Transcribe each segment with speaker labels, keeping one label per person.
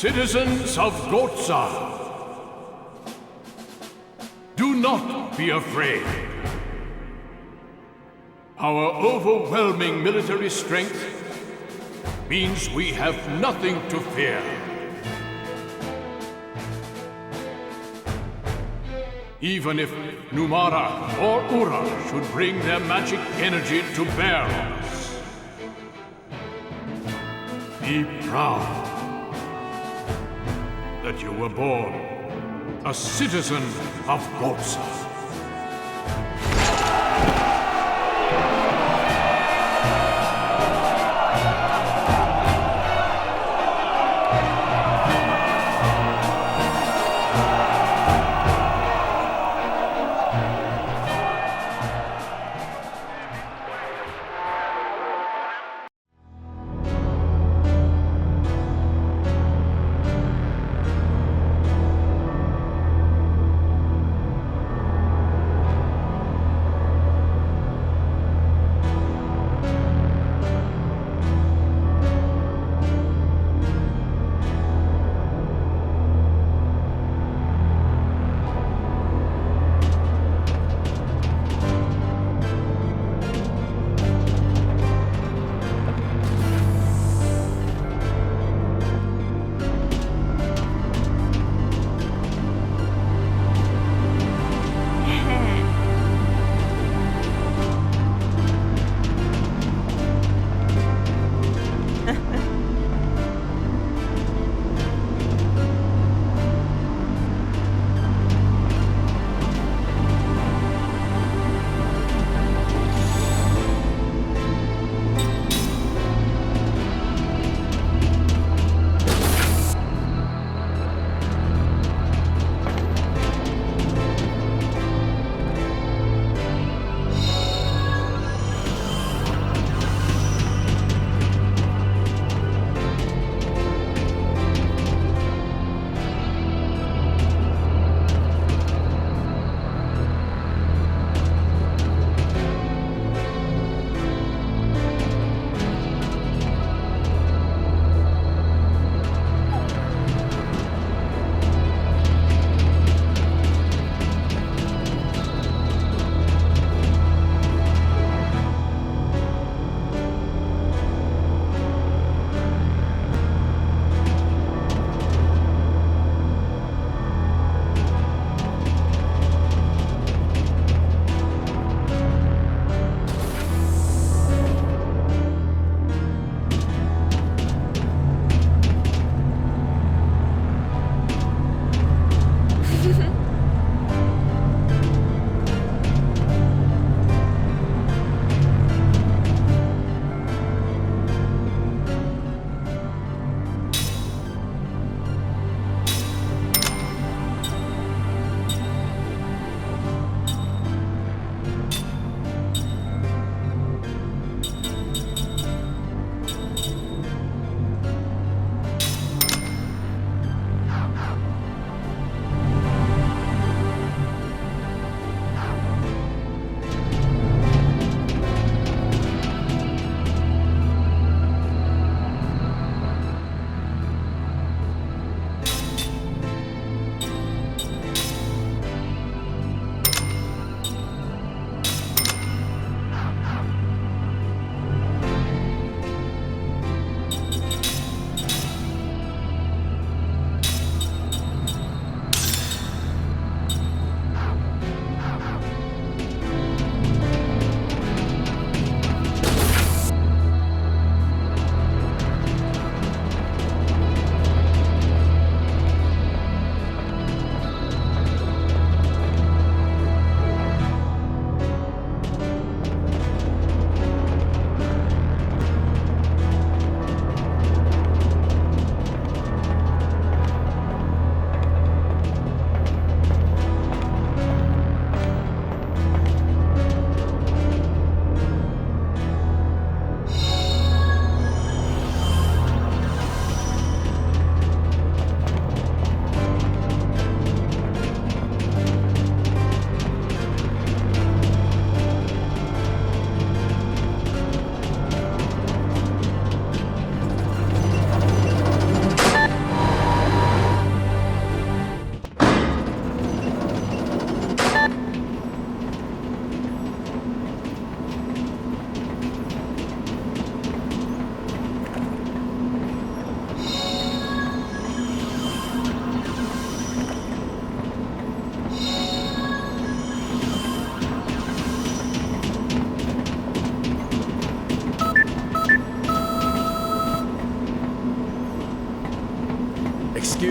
Speaker 1: Citizens of Gohtza, do not be afraid. Our overwhelming military strength means we have nothing to fear. Even if Numara or Ura should bring their magic energy to bear on us. Be proud that you were born a citizen of Gohtza.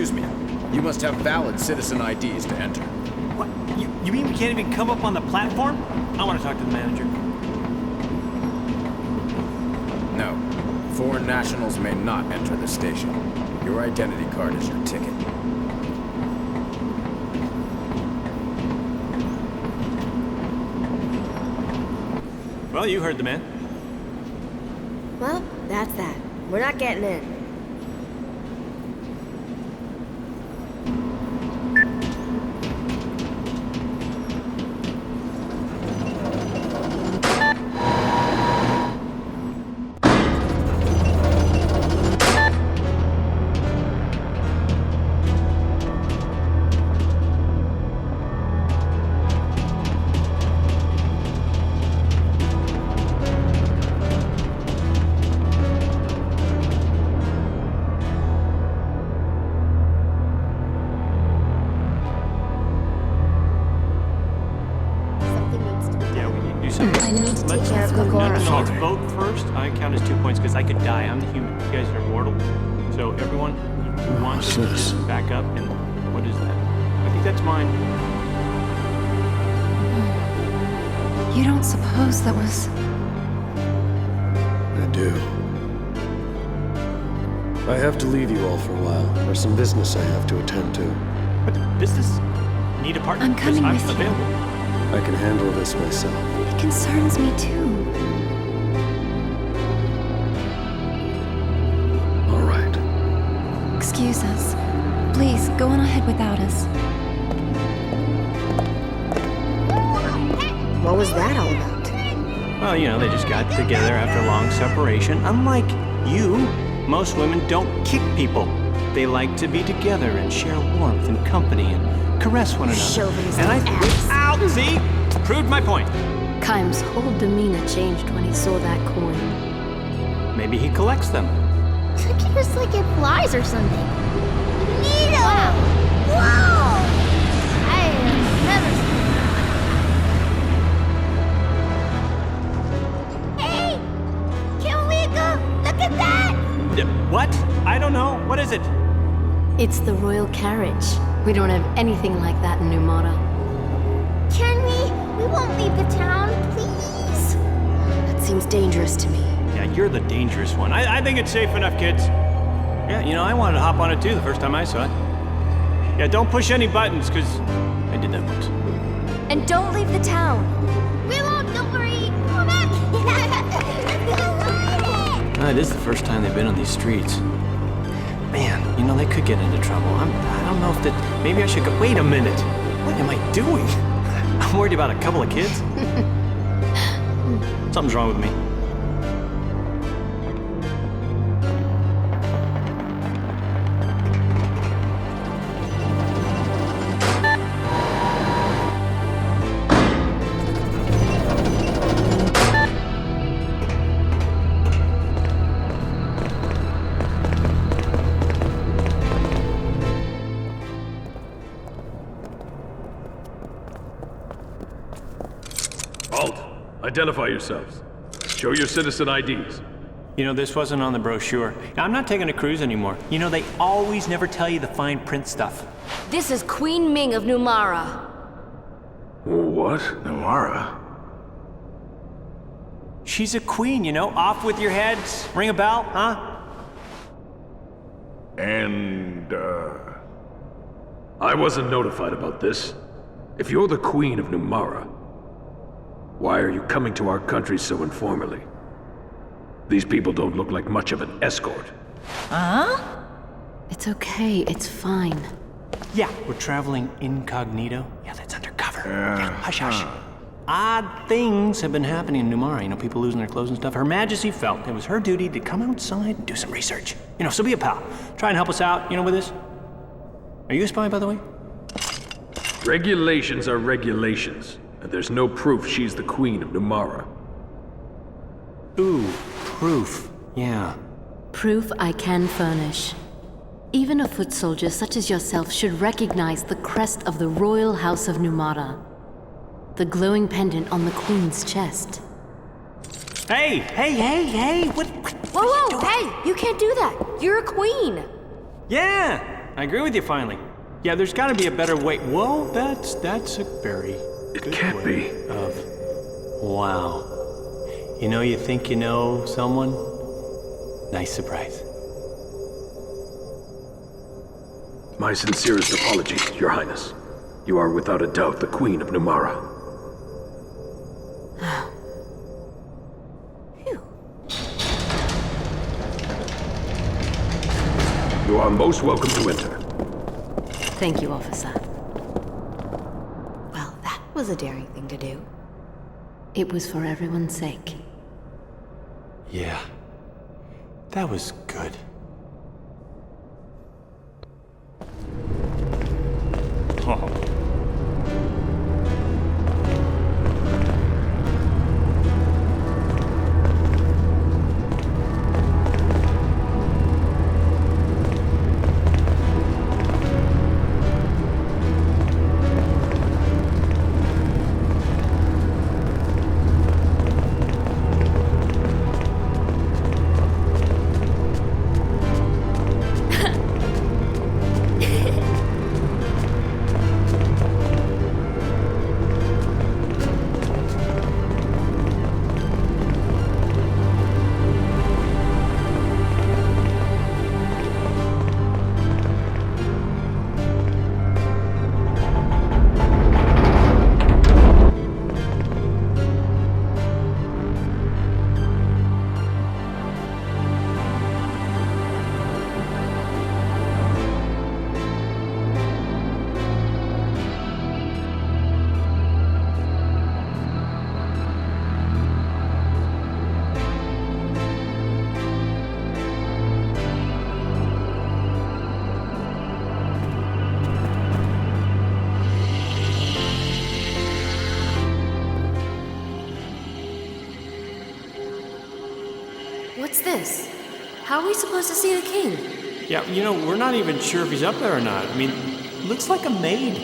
Speaker 2: Excuse me. You must have valid citizen IDs to enter.
Speaker 3: What? You mean we can't even come up on the platform? I want to talk to the manager.
Speaker 2: No. Foreign nationals may not enter the station. Your identity card is your ticket.
Speaker 3: Well, you heard the man.
Speaker 4: Well, that's that. We're not getting in.
Speaker 3: Let's vote first. I count as 2 points because I could die. I'm the human. You guys are mortal. So everyone who wants to just back up. And what is that? I think that's mine.
Speaker 5: You don't suppose that was...
Speaker 6: I do. I have to leave you all for a while. There's some business I have to attend to.
Speaker 3: But business? Need a partner?
Speaker 5: I'm coming with you.
Speaker 3: Available.
Speaker 6: I can handle this myself.
Speaker 5: It concerns me too.
Speaker 6: All right.
Speaker 5: Excuse us. Please, go on ahead without us.
Speaker 4: What was that all about?
Speaker 3: Well, you know, they just got together after a long separation. Unlike you, most women don't kick people. They like to be together and share warmth and company and caress one another.
Speaker 4: Chauvinism
Speaker 3: And
Speaker 4: ass.
Speaker 3: Ow! See? Proved my point.
Speaker 7: Kaim's whole demeanor changed when he saw that coin.
Speaker 3: Maybe he collects them.
Speaker 8: It was like it flies or something. Neato! Wow! I have never seen that. Hey! Can we go look at that?
Speaker 3: What? I don't know. What is it?
Speaker 7: It's the royal carriage. We don't have anything like that in Numara.
Speaker 8: Can we? We won't leave the town, please.
Speaker 4: That seems dangerous to me.
Speaker 3: Yeah, you're the dangerous one. I think it's safe enough, kids. Yeah, you know, I wanted to hop on it too the first time I saw it. Yeah, don't push any buttons, because I did that once.
Speaker 8: And don't leave the town. We won't, don't worry. Come back.
Speaker 3: It is the first time they've been on these streets. Man, you know, they could get into trouble. I don't know if that... Maybe I should go... Wait a minute. What am I doing? I'm worried about a couple of kids. Something's wrong with me.
Speaker 1: Identify yourselves. Show your citizen IDs.
Speaker 3: You know, this wasn't on the brochure. I'm not taking a cruise anymore. You know, they always never tell you the fine print stuff.
Speaker 7: This is Queen Ming of Numara.
Speaker 1: What? Numara?
Speaker 3: She's a queen, you know? Off with your heads. Ring a bell, huh?
Speaker 1: And, I wasn't notified about this. If you're the Queen of Numara, why are you coming to our country so informally? These people don't look like much of an escort.
Speaker 7: Huh? It's okay, it's fine.
Speaker 3: Yeah, we're traveling incognito. Yeah, that's undercover. Yeah, hush, hush. Odd things have been happening in Numara. You know, people losing their clothes and stuff. Her Majesty felt it was her duty to come outside and do some research. You know, so be a pal. Try and help us out, you know, with this. Are you a spy, by the way?
Speaker 1: Regulations are regulations. And there's no proof she's the Queen of Numara.
Speaker 3: Ooh, proof. Yeah.
Speaker 7: Proof I can furnish. Even a foot soldier such as yourself should recognize the crest of the Royal House of Numara. The glowing pendant on the Queen's chest.
Speaker 3: Hey! What
Speaker 7: Whoa, hey! You can't do that! You're a queen!
Speaker 3: Yeah! I agree with you finally. Yeah, there's got to be a better way. Whoa, that's a very
Speaker 1: It
Speaker 3: good
Speaker 1: can't
Speaker 3: way
Speaker 1: be.
Speaker 3: of. Wow. You know, you think you know someone? Nice surprise.
Speaker 1: My sincerest apologies, Your Highness. You are without a doubt the Queen of Numara. You are most welcome to enter.
Speaker 7: Thank you, officer.
Speaker 4: Well, that was a daring thing to do.
Speaker 7: It was for everyone's sake.
Speaker 3: Yeah. That was good. Oh.
Speaker 7: What's this? How are we supposed to see the king?
Speaker 3: Yeah, you know, we're not even sure if he's up there or not. I mean, looks like a maid.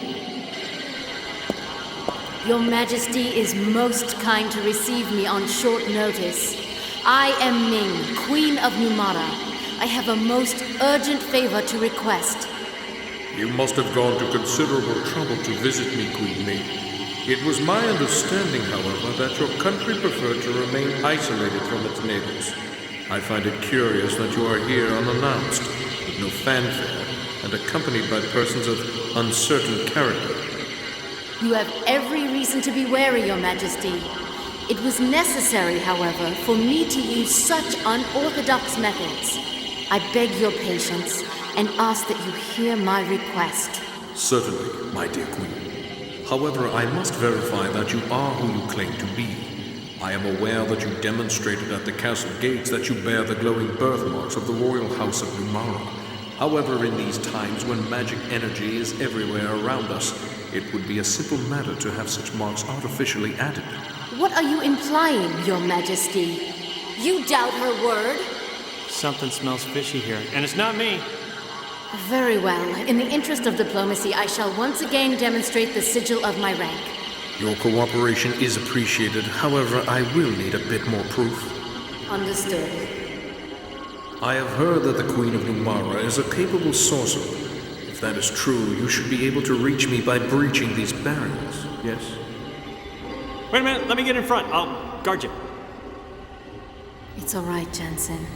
Speaker 7: Your Majesty is most kind to receive me on short notice. I am Ming, Queen of Numara. I have a most urgent favor to request.
Speaker 9: You must have gone to considerable trouble to visit me, Queen Ming. It was my understanding, however, that your country preferred to remain isolated from its neighbors. I find it curious that you are here unannounced, with no fanfare, and accompanied by persons of uncertain character.
Speaker 7: You have every reason to be wary, Your Majesty. It was necessary, however, for me to use such unorthodox methods. I beg your patience and ask that you hear my request.
Speaker 9: Certainly, my dear Queen. However, I must verify that you are who you claim to be. I am aware that you demonstrated at the castle gates that you bear the glowing birthmarks of the royal house of Numara. However, in these times when magic energy is everywhere around us, it would be a simple matter to have such marks artificially added.
Speaker 7: What are you implying, Your Majesty? You doubt her word?
Speaker 3: Something smells fishy here, and it's not me.
Speaker 7: Very well. In the interest of diplomacy, I shall once again demonstrate the sigil of my rank.
Speaker 9: Your cooperation is appreciated. However, I will need a bit more proof.
Speaker 7: Understood.
Speaker 9: I have heard that the Queen of Numara is a capable sorcerer. If that is true, you should be able to reach me by breaching these barriers, yes?
Speaker 3: Wait a minute, let me get in front. I'll guard you.
Speaker 7: It's all right, Jensen.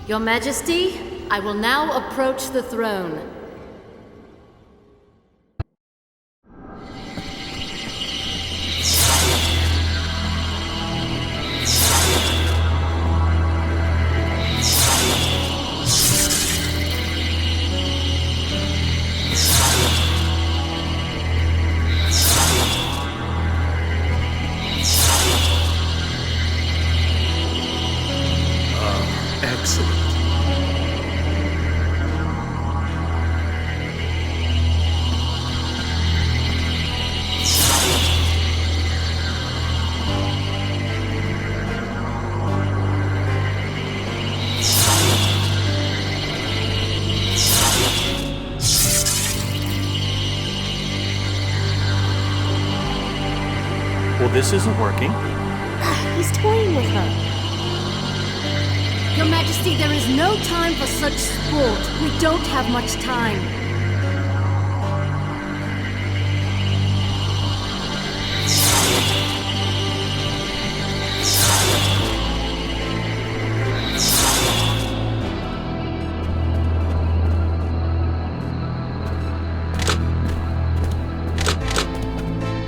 Speaker 7: Your Majesty, I will now approach the throne.
Speaker 1: Excellent.
Speaker 3: Well, this isn't working.
Speaker 8: He's toying with her.
Speaker 7: Your Majesty, there is no time for such sport. We don't have much time.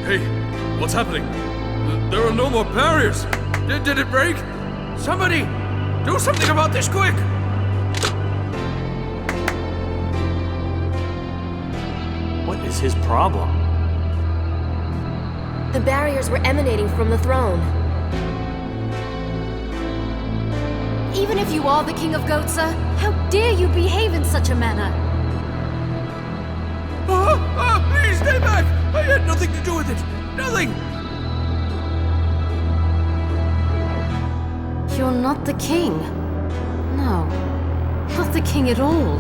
Speaker 1: Hey, what's happening? There are no more barriers. Did it break? Somebody, do something about this quick!
Speaker 3: What is his problem?
Speaker 4: The barriers were emanating from the throne.
Speaker 7: Even if you are the King of Gohtza, how dare you behave in such a manner?
Speaker 1: Please stay back! I had nothing to do with it! Nothing!
Speaker 7: You're not the king. No, not the king at all.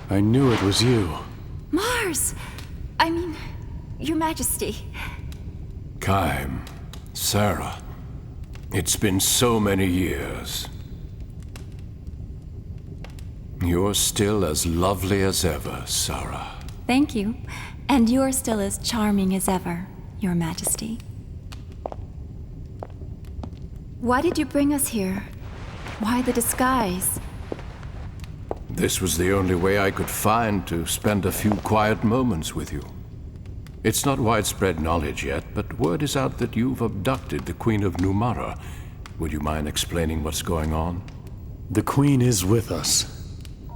Speaker 6: I knew it was you.
Speaker 5: Mars! I mean, Your Majesty.
Speaker 6: Kaim, Sarah. It's been so many years. You're still as lovely as ever, Sarah.
Speaker 5: Thank you. And you're still as charming as ever, Your Majesty. Why did you bring us here? Why the disguise?
Speaker 6: This was the only way I could find to spend a few quiet moments with you. It's not widespread knowledge yet, but word is out that you've abducted the Queen of Numara. Would you mind explaining what's going on?
Speaker 10: The Queen is with us.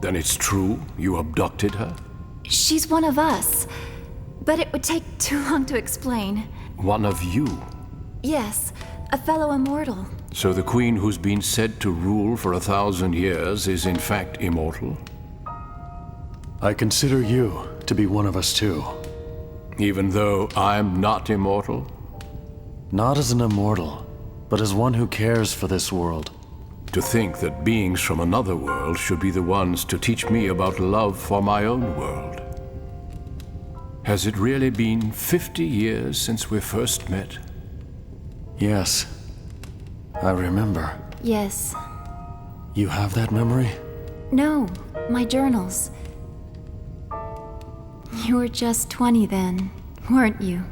Speaker 6: Then it's true? You abducted her?
Speaker 5: She's one of us. But it would take too long to explain.
Speaker 6: One of you.
Speaker 5: Yes, a fellow immortal.
Speaker 6: So the queen who's been said to rule for 1,000 years is in fact immortal?
Speaker 10: I consider you to be one of us too.
Speaker 6: Even though I'm not immortal?
Speaker 10: Not as an immortal, but as one who cares for this world.
Speaker 6: To think that beings from another world should be the ones to teach me about love for my own world. Has it really been 50 years since we first met?
Speaker 10: Yes, I remember.
Speaker 5: Yes.
Speaker 10: You have that memory?
Speaker 5: No, my journals. You were just 20 then, weren't you?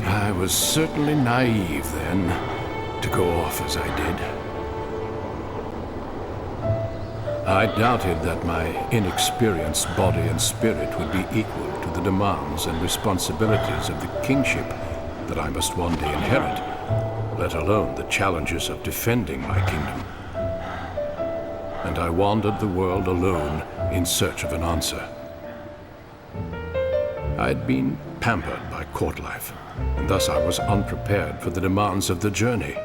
Speaker 6: I was certainly naive then, to go off as I did. I doubted that my inexperienced body and spirit would be equal to the demands and responsibilities of the kingship that I must one day inherit, let alone the challenges of defending my kingdom. And I wandered the world alone in search of an answer. I'd been pampered by court life, and thus I was unprepared for the demands of the journey.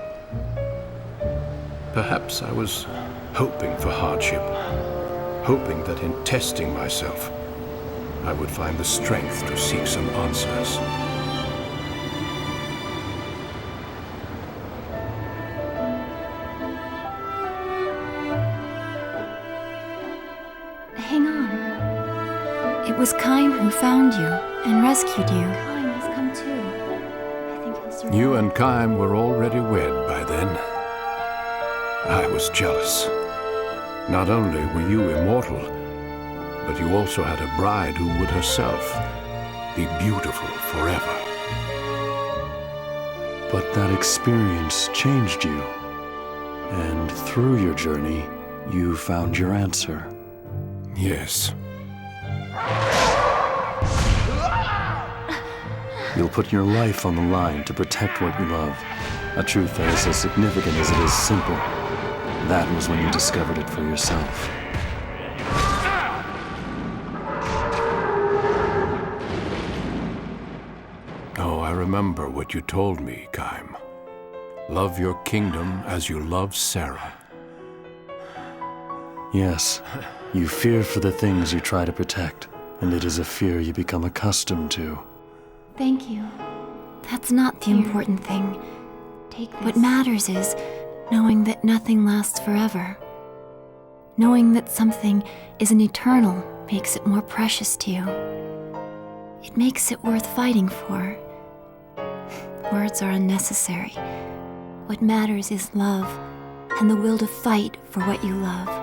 Speaker 6: Perhaps I was hoping for hardship, hoping that in testing myself, I would find the strength to seek some answers.
Speaker 5: Hang on. It was Kaim who found you and rescued you. Kaim has come too. I think he'll survive.
Speaker 6: You and Kaim were already wed by then. I was jealous. Not only were you immortal, but you also had a bride who would herself be beautiful forever.
Speaker 10: But that experience changed you. And through your journey, you found your answer.
Speaker 6: Yes.
Speaker 10: You'll put your life on the line to protect what you love. A truth that is as significant as it is simple. That was when you discovered it for yourself.
Speaker 6: Oh, I remember what you told me, Kaim. Love your kingdom as you love Sarah.
Speaker 10: Yes, you fear for the things you try to protect, and it is a fear you become accustomed to.
Speaker 5: Thank you. That's not the important thing.
Speaker 4: Take this.
Speaker 5: What matters is knowing that nothing lasts forever. Knowing that something isn't eternal makes it more precious to you. It makes it worth fighting for. Words are unnecessary. What matters is love and the will to fight for what you love.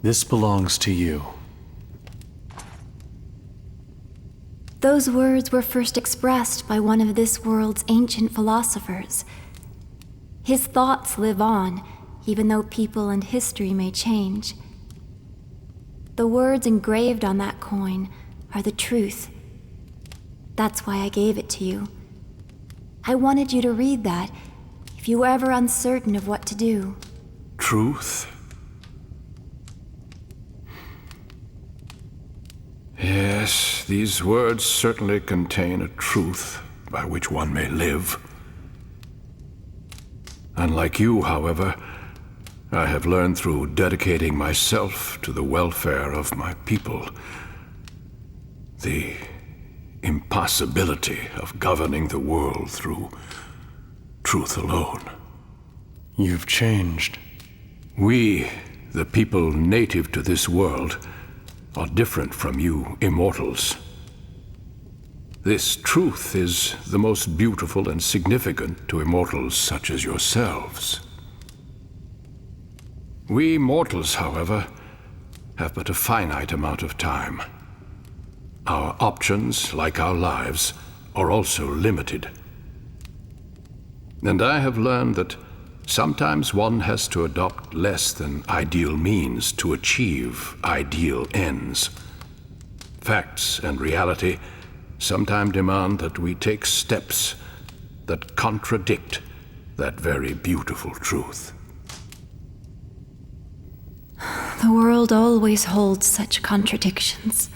Speaker 10: This belongs to you.
Speaker 5: Those words were first expressed by one of this world's ancient philosophers. His thoughts live on, even though people and history may change. The words engraved on that coin are the truth. That's why I gave it to you. I wanted you to read that if you were ever uncertain of what to do.
Speaker 6: Truth? Yes, these words certainly contain a truth by which one may live. Unlike you, however, I have learned through dedicating myself to the welfare of my people the impossibility of governing the world through truth alone.
Speaker 10: You've changed.
Speaker 6: We, the people native to this world, are different from you immortals. This truth is the most beautiful and significant to immortals such as yourselves. We mortals, however, have but a finite amount of time. Our options, like our lives, are also limited. And I have learned that sometimes one has to adopt less than ideal means to achieve ideal ends. Facts and reality sometimes demand that we take steps that contradict that very beautiful truth.
Speaker 5: The world always holds such contradictions.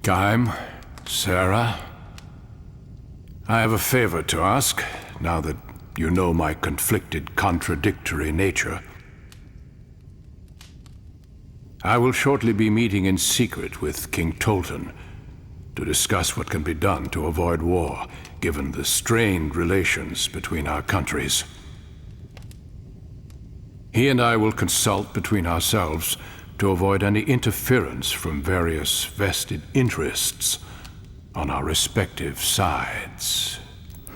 Speaker 6: Gaim, Sarah, I have a favor to ask, now that you know my conflicted, contradictory nature. I will shortly be meeting in secret with King Tolton to discuss what can be done to avoid war, given the strained relations between our countries. He and I will consult between ourselves to avoid any interference from various vested interests on our respective sides.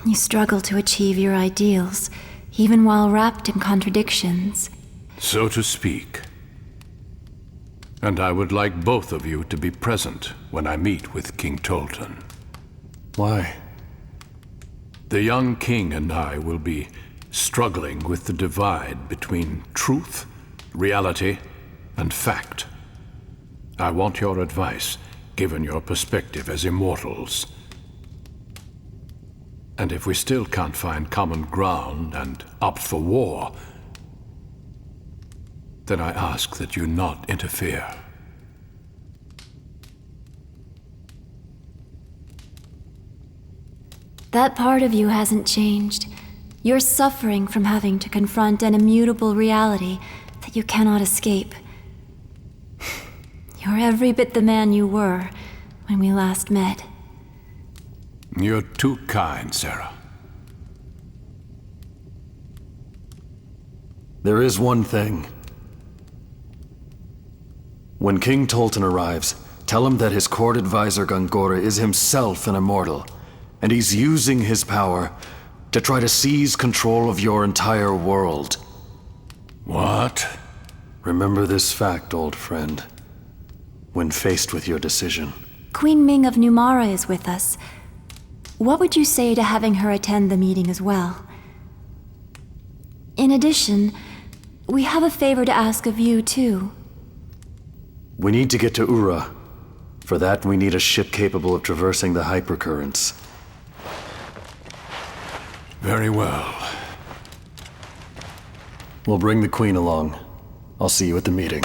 Speaker 5: You struggle to achieve your ideals, even while wrapped in contradictions.
Speaker 6: So to speak. And I would like both of you to be present when I meet with King Tolton.
Speaker 10: Why?
Speaker 6: The young king and I will be struggling with the divide between truth, reality, and fact. I want your advice, given your perspective as immortals. And if we still can't find common ground and opt for war, then I ask that you not interfere.
Speaker 5: That part of you hasn't changed. You're suffering from having to confront an immutable reality that you cannot escape. You're every bit the man you were when we last met.
Speaker 6: You're too kind, Sarah.
Speaker 10: There is one thing. When King Tolton arrives, tell him that his court advisor Gongora is himself an immortal, and he's using his power to try to seize control of your entire world.
Speaker 6: What?
Speaker 10: Remember this fact, old friend, when faced with your decision.
Speaker 5: Queen Ming of Numara is with us. What would you say to having her attend the meeting as well? In addition, we have a favor to ask of you, too.
Speaker 10: We need to get to Ura. For that, we need a ship capable of traversing the hypercurrents.
Speaker 6: Very well.
Speaker 10: We'll bring the Queen along. I'll see you at the meeting.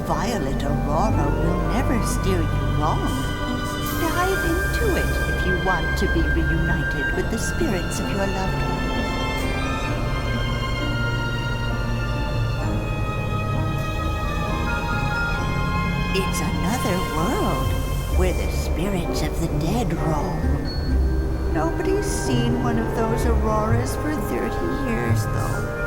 Speaker 11: violet aurora will never steer you wrong. Dive into it if you want to be reunited with the spirits of your loved ones. It's another world where the spirits of the dead roam. Nobody's seen one of those auroras for 30 years, though.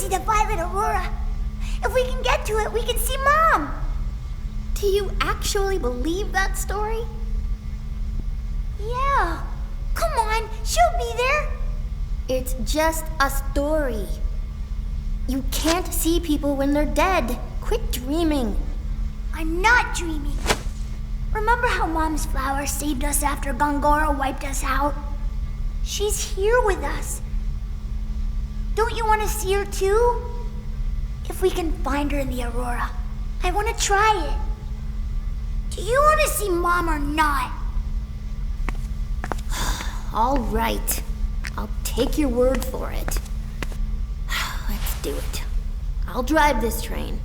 Speaker 8: see the violet aurora. If we can get to it, we can see Mom.
Speaker 4: Do you actually believe that story?
Speaker 8: Yeah. Come on, she'll be there.
Speaker 4: It's just a story. You can't see people when they're dead. Quit dreaming.
Speaker 8: I'm not dreaming. Remember how Mom's flower saved us after Gongora wiped us out? She's here with us. Don't you want to see her too? If we can find her in the Aurora, I want to try it. Do you want to see Mom or not?
Speaker 4: All right. I'll take your word for it. Let's do it. I'll drive this train.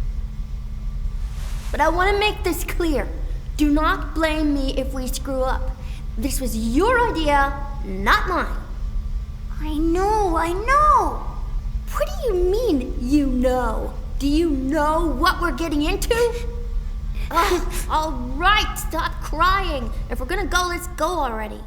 Speaker 4: But I want to make this clear. Do not blame me if we screw up. This was your idea, not mine.
Speaker 8: I know.
Speaker 4: What do you mean, you know? Do you know what we're getting into? All right, stop crying. If we're gonna go, let's go already.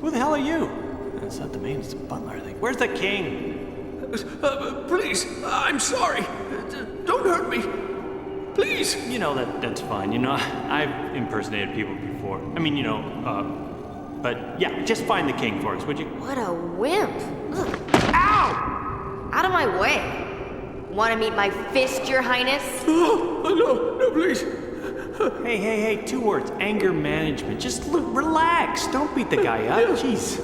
Speaker 3: Who the hell are you? It's not the maid, it's the butler, I think. Where's the king?
Speaker 1: Please, I'm sorry. Don't hurt me. Please.
Speaker 3: You know, that's fine. You know, I've impersonated people before. I mean, but yeah, just find the king for us, would you?
Speaker 4: What a wimp. Ugh.
Speaker 12: Ow! Out of my way. Want to meet my fist, Your Highness?
Speaker 1: Oh, no, please.
Speaker 3: Hey, 2 words. Anger management. Just relax. Don't beat the guy up. Jeez.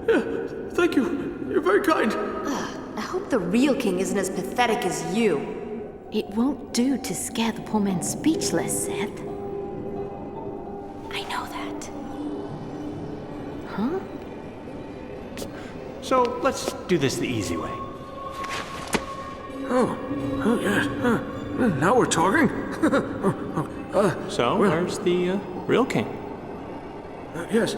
Speaker 1: Yeah, thank you. You're very kind.
Speaker 12: I hope the real king isn't as pathetic as you.
Speaker 7: It won't do to scare the poor man speechless, Seth. I know that. Huh?
Speaker 3: So, let's do this the easy way.
Speaker 1: Oh yes. Now we're talking.
Speaker 3: So, where's the real king?
Speaker 1: Yes.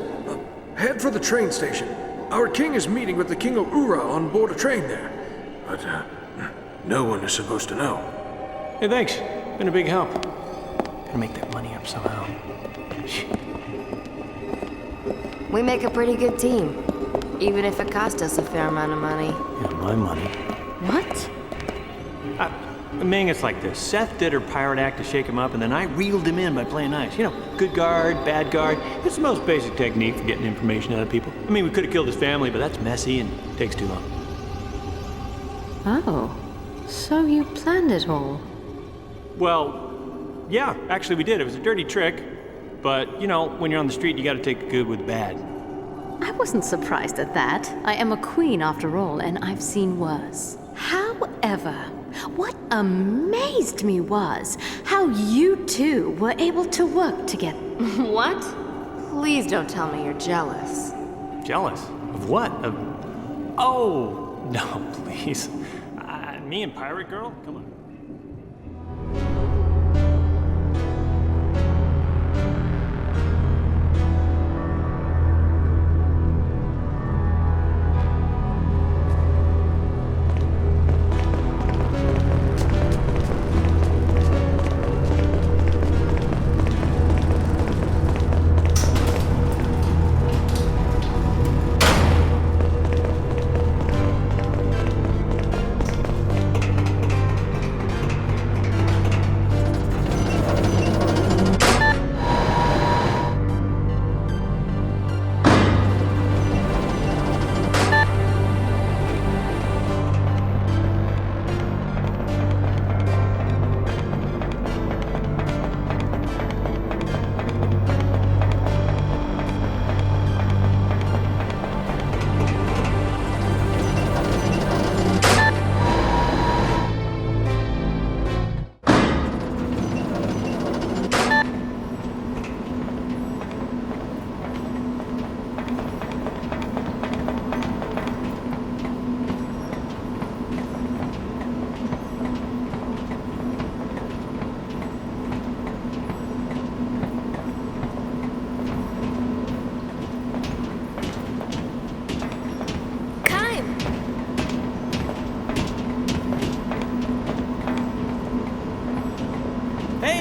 Speaker 1: Head for the train station. Our king is meeting with the King of Ura on board a train there. But, no one is supposed to know.
Speaker 3: Hey, thanks. Been a big help. Gotta make that money up somehow.
Speaker 12: We make a pretty good team, even if it cost us a fair amount of money.
Speaker 3: Yeah, my money.
Speaker 7: What?
Speaker 3: Ming, it's like this. Seth did her pirate act to shake him up, and then I reeled him in by playing nice. You know, good guard, bad guard. It's the most basic technique for getting information out of people. I mean, we could have killed his family, but that's messy and takes too long.
Speaker 7: Oh, so you planned it all?
Speaker 3: Well, yeah, actually we did. It was a dirty trick. But, you know, when you're on the street, you gotta take the good with the bad.
Speaker 7: I wasn't surprised at that. I am a queen after all, and I've seen worse. However, what amazed me was how you two were able to work together.
Speaker 12: What? Please don't tell me you're jealous.
Speaker 3: Jealous? Of what? Oh, no, please. Me and Pirate Girl? Come on.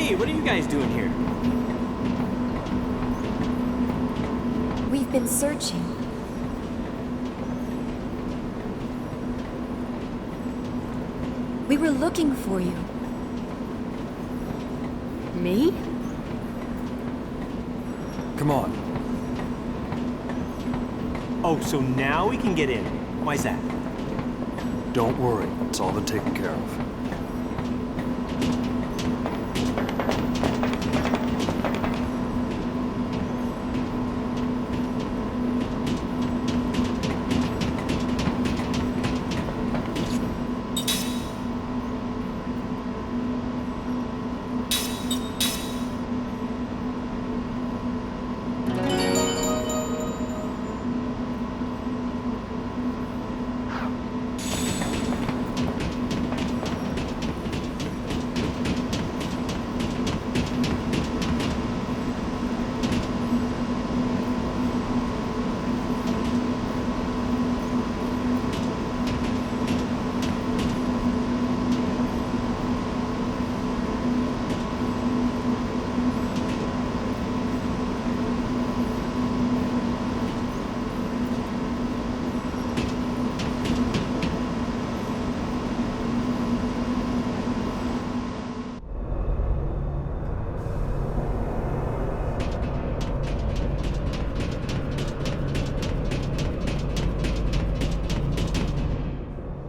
Speaker 3: Hey, what are you guys doing here?
Speaker 5: We've been searching. We were looking for you.
Speaker 7: Me?
Speaker 10: Come on.
Speaker 3: Oh, so now we can get in. Why's that?
Speaker 10: Don't worry. It's all been taken care of.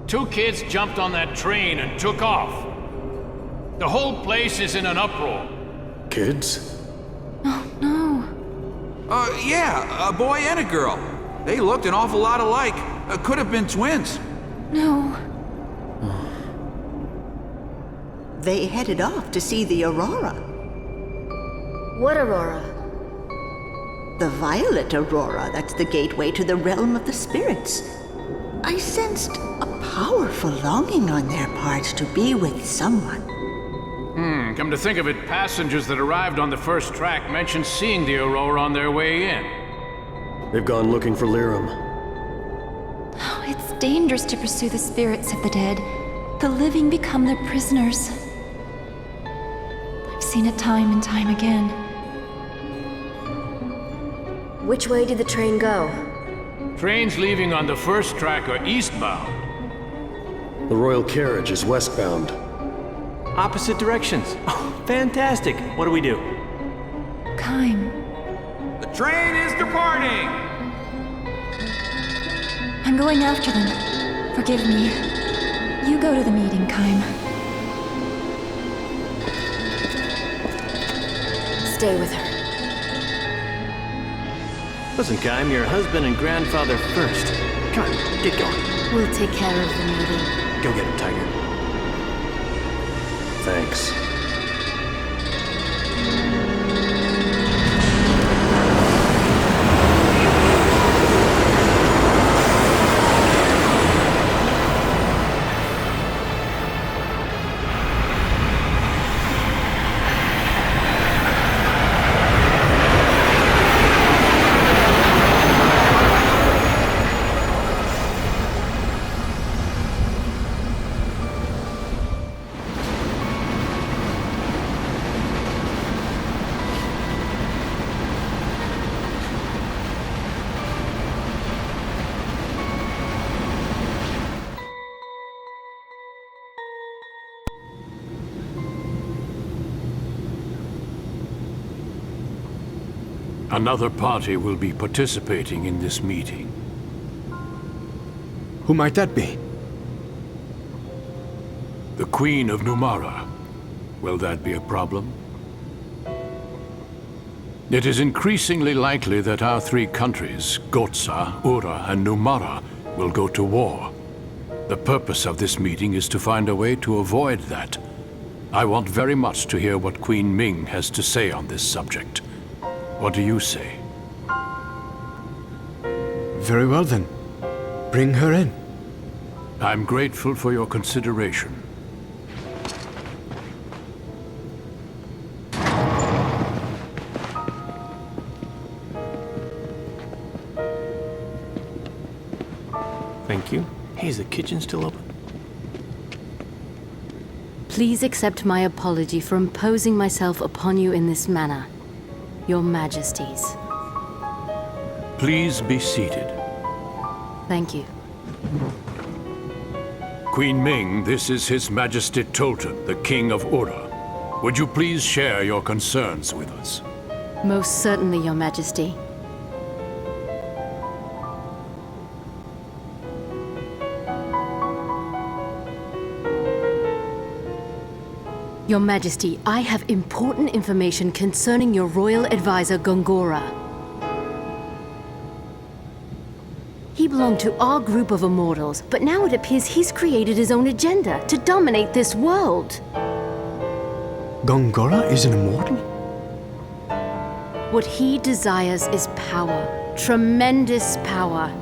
Speaker 13: Two kids jumped on that train and took off. The whole place is in an uproar.
Speaker 10: Kids?
Speaker 5: Oh, no.
Speaker 14: Yeah, a boy and a girl. They looked an awful lot alike. Could have been twins.
Speaker 5: No.
Speaker 11: They headed off to see the aurora.
Speaker 12: What aurora?
Speaker 11: The violet aurora, that's the gateway to the realm of the spirits. I sensed a powerful longing on their parts to be with someone.
Speaker 13: Come to think of it, passengers that arrived on the first track mentioned seeing the aurora on their way in.
Speaker 10: They've gone looking for Lirum.
Speaker 5: Oh, it's dangerous to pursue the spirits of the dead. The living become their prisoners. I've seen it time and time again.
Speaker 12: Which way did the train go?
Speaker 13: Trains leaving on the first track are eastbound.
Speaker 10: The royal carriage is westbound.
Speaker 3: Opposite directions. Oh, fantastic. What do we do?
Speaker 5: Kaim,
Speaker 14: The train is departing!
Speaker 5: I'm going after them. Forgive me. You go to the meeting, Kaim.
Speaker 12: Stay with her.
Speaker 3: Listen, Kaim, your husband and grandfather first. Come on, get going.
Speaker 12: We'll take care of the meeting.
Speaker 3: Go get him, Tiger.
Speaker 10: Thanks.
Speaker 6: Another party will be participating in this meeting.
Speaker 2: Who might that be?
Speaker 6: The Queen of Numara. Will that be a problem? It is increasingly likely that our three countries, Gohtza, Ura, and Numara, will go to war. The purpose of this meeting is to find a way to avoid that. I want very much to hear what Queen Ming has to say on this subject. What do you say?
Speaker 2: Very well then. Bring her in.
Speaker 6: I'm grateful for your consideration.
Speaker 3: Thank you. Hey, is the kitchen still open?
Speaker 7: Please accept my apology for imposing myself upon you in this manner. Your Majesties.
Speaker 6: Please be seated.
Speaker 7: Thank you.
Speaker 6: Queen Ming, this is His Majesty Tolton, the King of Ura. Would you please share your concerns with us?
Speaker 7: Most certainly, Your Majesty. Your Majesty, I have important information concerning your royal advisor, Gongora. He belonged to our group of immortals, but now it appears he's created his own agenda to dominate this world.
Speaker 3: Gongora is an immortal?
Speaker 7: What he desires is power. Tremendous power.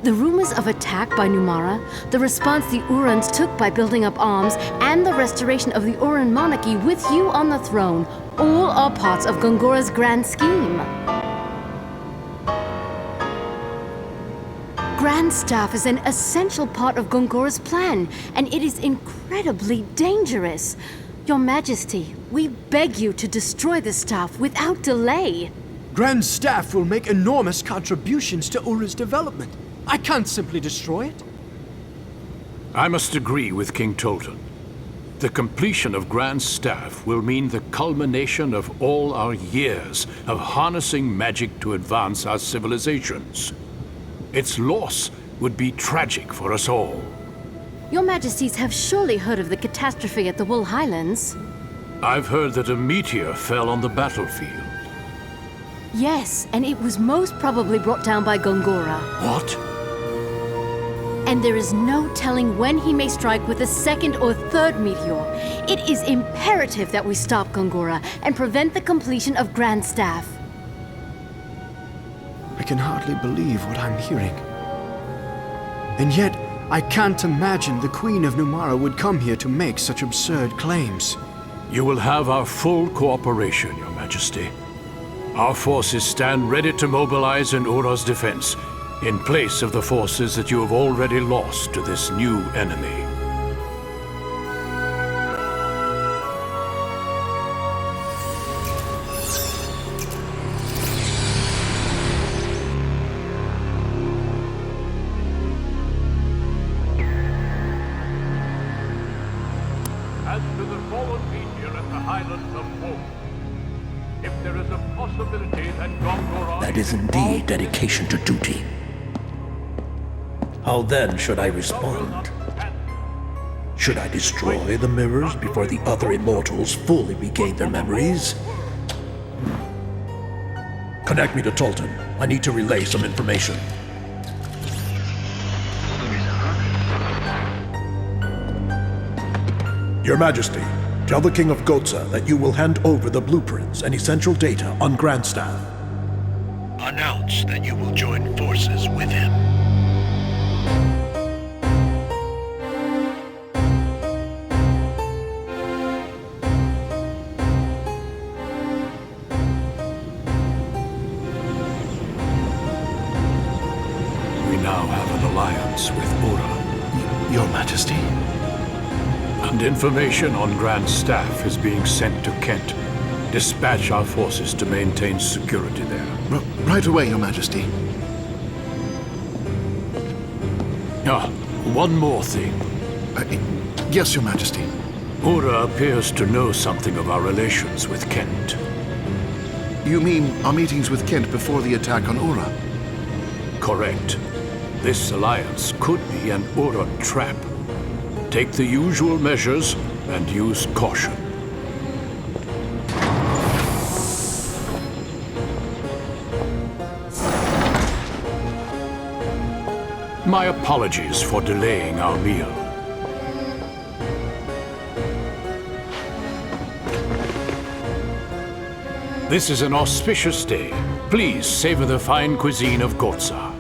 Speaker 7: The rumors of attack by Numara, the response the Urans took by building up arms, and the restoration of the Uran monarchy with you on the throne, all are parts of Gongora's grand scheme. Grand Staff is an essential part of Gongora's plan, and it is incredibly dangerous. Your Majesty, we beg you to destroy the staff without delay.
Speaker 15: Grand Staff will make enormous contributions to Ura's development. I can't simply destroy it.
Speaker 6: I must agree with King Tolton. The completion of Grand Staff will mean the culmination of all our years of harnessing magic to advance our civilizations. Its loss would be tragic for us all.
Speaker 7: Your Majesties have surely heard of the catastrophe at the Wool Highlands.
Speaker 6: I've heard that a meteor fell on the battlefield.
Speaker 7: Yes, and it was most probably brought down by Gongora.
Speaker 6: What?
Speaker 7: And there is no telling when he may strike with a second or third meteor. It is imperative that we stop Gongora and prevent the completion of Grand Staff.
Speaker 15: I can hardly believe what I'm hearing. And yet, I can't imagine the Queen of Numara would come here to make such absurd claims.
Speaker 6: You will have our full cooperation, Your Majesty. Our forces stand ready to mobilize in Ura's defense, in place of the forces that you have already lost to this new enemy.
Speaker 1: As to the fallen meteor at the Highlands of Wool, if there is a possibility that Gongora...
Speaker 16: That is indeed dedication to duty. How then should I respond? Should I destroy the mirrors before the other immortals fully regain their memories? Connect me to Tolton. I need to relay some information. Your Majesty, tell the King of Gohtza that you will hand over the blueprints and essential data on Grandstaff. Announce that you will join forces with him.
Speaker 6: We now have an alliance with Ura.
Speaker 16: Your Majesty?
Speaker 6: And information on Grand Staff is being sent to Kent. Dispatch our forces to maintain security there.
Speaker 16: Right away, Your Majesty.
Speaker 6: One more thing.
Speaker 16: Yes, Your Majesty.
Speaker 6: Ura appears to know something of our relations with Kent.
Speaker 16: You mean our meetings with Kent before the attack on Ura?
Speaker 6: Correct. This alliance could be an Ura trap. Take the usual measures and use caution. My apologies for delaying our meal. This is an auspicious day. Please savor the fine cuisine of Gohtza.